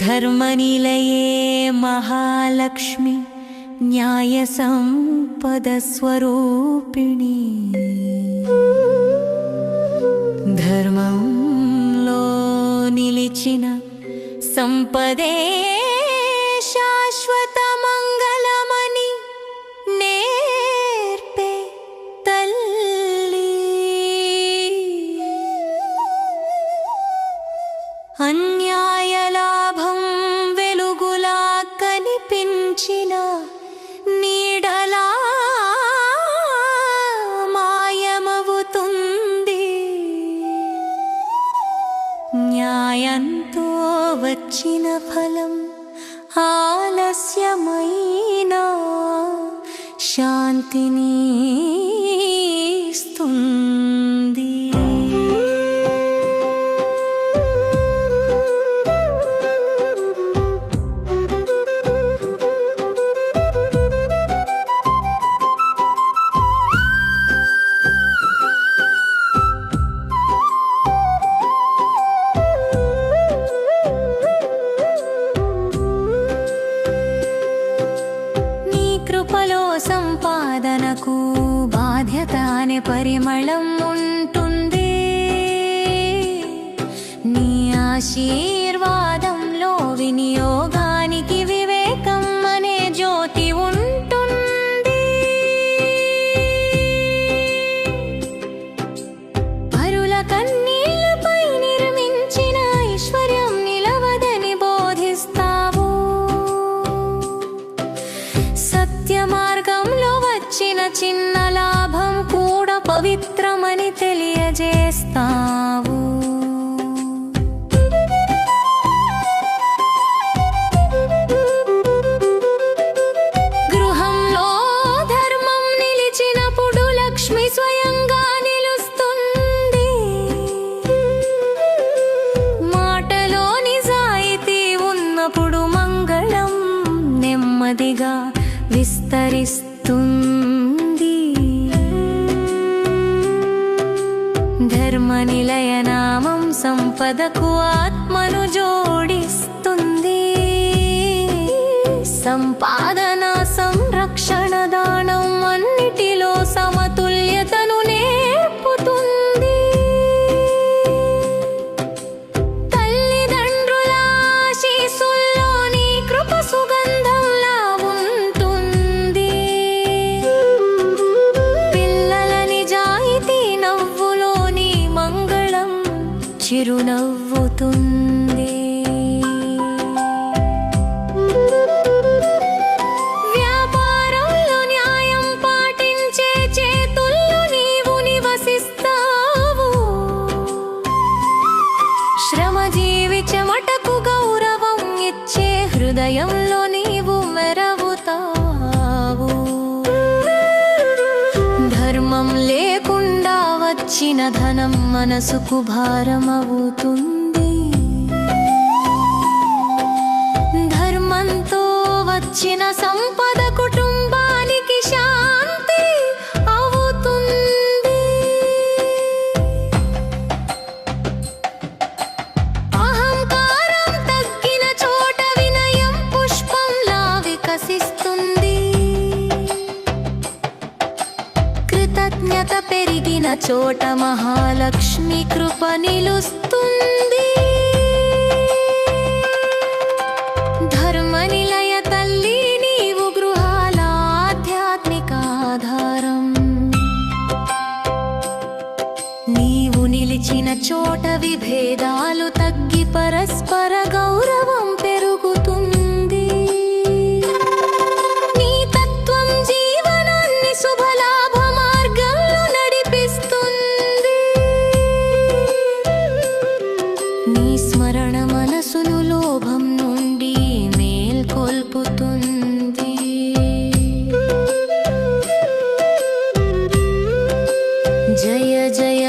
धर्मनिलये महालक्ष्मी न्यायसंपदस्वरूपिणी ధర్మంలో నిలిచిన సంపదే శాశ్వత మంగళమని నేర్పే తల్లి అన్యాయ లాభం వెలుగులా కనిపించిన నీడలా మాయమవుతుంది న్యాయంతో వచ్చిన ఫలం ఆలస్యమైన శాంతిని ఇస్తుంది సంపాదనకు బాధ్యత అనే పరిమళం ఉంటుంది నీ ఆశీర్వాదంలో వినియోగానికి వివేకం అనే జ్యోతి ఉంటుంది పరుల కన్నీళ్లపై నిర్మించిన ఐశ్వర్యం నిలవదని బోధిస్తావు సత్య మార్గంలో వచ్చిన చిన్న లాభం కూడా పవిత్రమని తెలియజేస్తావు గృహంలో ధర్మం నిలిచినప్పుడు లక్ష్మి స్వయంగా నిలుస్తుంది మాటలో నిజాయితీ ఉన్నప్పుడు మంగళం నెమ్మదిగా విస్తరిస్తుంది ధర్మనిలయ నామం సంపదకు ఆత్మను జోడిస్తుంది సంపాదన సంరక్షణ దానం అన్నిటిలో సమతుల్యతను నేర్పుతుంది తల్లిదండ్రుల ఆశీస్సుల్లో నీ కృప సుగంధంలా ఉంటుంది పిల్లల నిజాయితీ నవ్వులోని మంగళం చిరునవ్వుతుంది వ్యాపారంలో న్యాయం పాటించే చేతుల్లో నీవు నివసిస్తావు శ్రమజీవి చెమటకు గౌరవం ఇచ్చే హృదయంలో నీవు మెరవుతావు ధర్మం లేకుండా వచ్చిన ధనం మనసుకు భారమవుతుంది ధర్మంతో వచ్చిన సంపద కుటుంబానికి శాంతి అవుతుంది అహంకారం తగ్గిన చోట వినయం పుష్పంలా వికసిస్తుంది కృతజ్ఞత పెరిగిన చోట మహాలక్ష్మి కృప నిలుస్తుంది ధర్మనిలయ తల్లి నీవు గృహాల ఆధ్యాత్మిక ఆధారం నీవు నిలిచిన చోట విభేదాలు తగ్గి పరస్పర గౌరవం పెరుగుతుంది నీ తత్వం జీవనాన్ని శుభలాభ మార్గంలో నడిపిస్తుంది నీ స్మరణ మనసును లోభం నుండి మేల్కొల్పుతుంది జయ జయ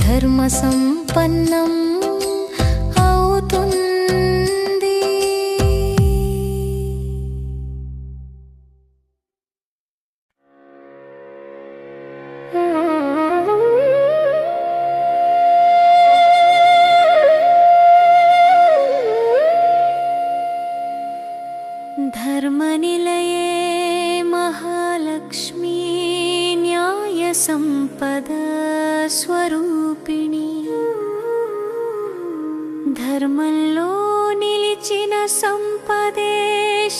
ధర్మ సంపన్నం అవుతుంది. ధర్మనిలయే మహాలక్ష్మీ న్యాయ సంపద స్వరూపిణి. ధర్మంలో నిలిచిన సంపదే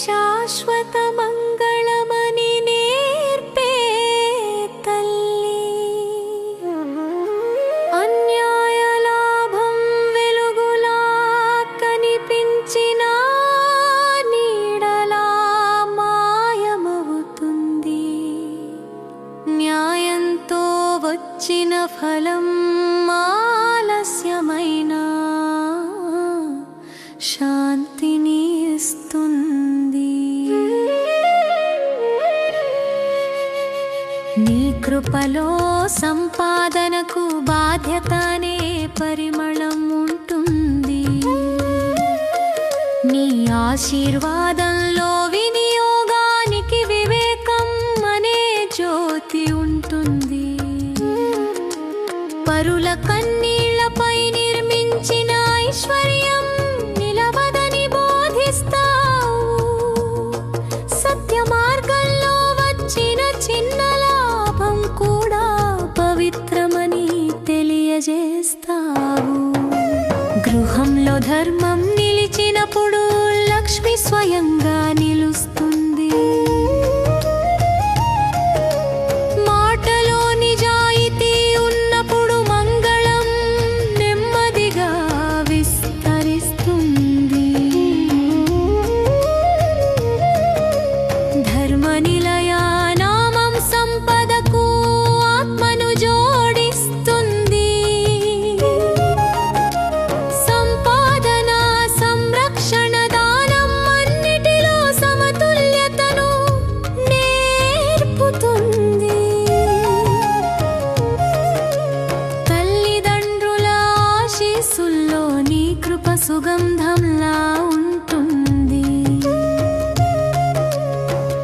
శాశ్వత మంగళమని నేర్పే తల్లి. అన్యాయ లాభం వెలుగులా కనిపించిన నీడలా మాయమవుతుంది. న్యాయంతో వచ్చిన ఫలం ఆలస్యమైనా శాంతిని ఇస్తుంది. నీ కృపలో సంపాదనకు బాధ్యతనే పరిమళం ఉంటుంది. నీ ఆశీర్వాదంలో వినియోగానికి వివేకం అనే జ్యోతి ఉంటుంది. పరుల కన్నీళ్లపై నిర్మించిన ఐశ్వర్యం నిలవదని బోధిస్తావు. సత్య మార్గంలో వచ్చిన చిన్న లాభం కూడా పవిత్రమని తెలియజేస్తావు. గృహంలో ధర్మం నిలిచినప్పుడు లక్ష్మి స్వయంగా నిలుస్తుంది. మాటలో నిజాయితీ ఉన్నప్పుడు మంగళం నెమ్మదిగా విస్తరిస్తుంది. ధర్మనిలయ నామం సంపదకు ఆత్మను జోడిస్తుంది. సంపాదన సంరక్షణ దానం అన్నిటిలో సమతుల్యతను నేర్పుతుంది. తల్లిదండ్రుల ఆశీస్సుల్లో నీ కృప సుగంధంలా ఉంటుంది.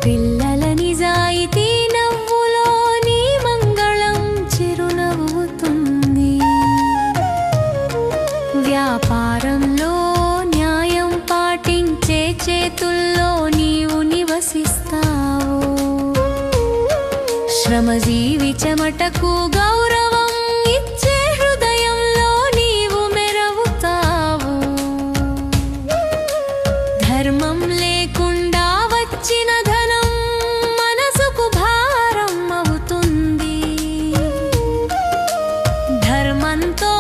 పిల్లల నిజాయితీ నవ్వులో నీ మంగళం చిరునవ్వుతుంది. వ్యాపారంలో న్యాయం పాటించే చేతుల్లో నీవు నివసిస్తావు. శ్రమజీవి చెమటకు గౌరవం ఇచ్చే హృదయంలో నీవు మెరవుతావు. ధర్మం లేకుండా వచ్చిన ధనం మనసుకు భారం అవుతుంది. ధర్మంతో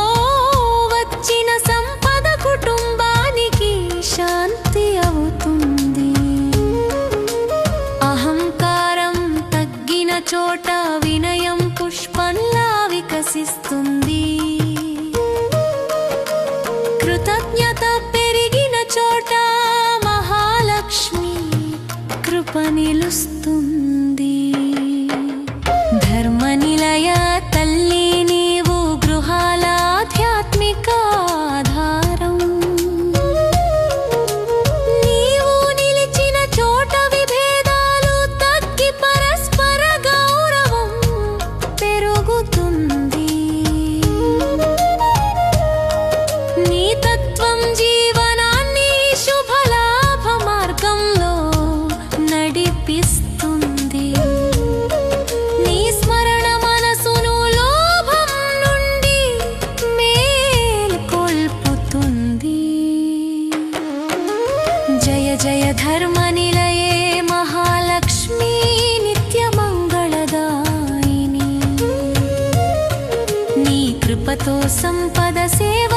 వచ్చిన సంపద కుటుంబానికి శాంతి అవుతుంది. అహంకారం తగ్గిన చోట వినయం పుష్పంలా వికసిస్తుంది. కృతజ్ఞత పెరిగిన చోట మహాలక్ష్మి కృప నిలుస్తుంది. ధర్మనిలయ తల్లి నీవు గృహాల ఆధ్యాత్మిక ఆధారం. నీవు నిలిచిన చోట విభేదాలు తగ్గి పరస్పర గౌరవం పెరుగుతుంది. నీ తత్వం జీవనాన్ని శుభలాభ మార్గంలో నడిపిస్తుంది. నీ స్మరణ మనసును లోభం నుండి మేల్కొల్పుతుంది. జయ జయ ధర్మనిలయే మహాలక్ష్మీ నిత్య మంగళదాయిని. నీ కృపతో సంపద సేవ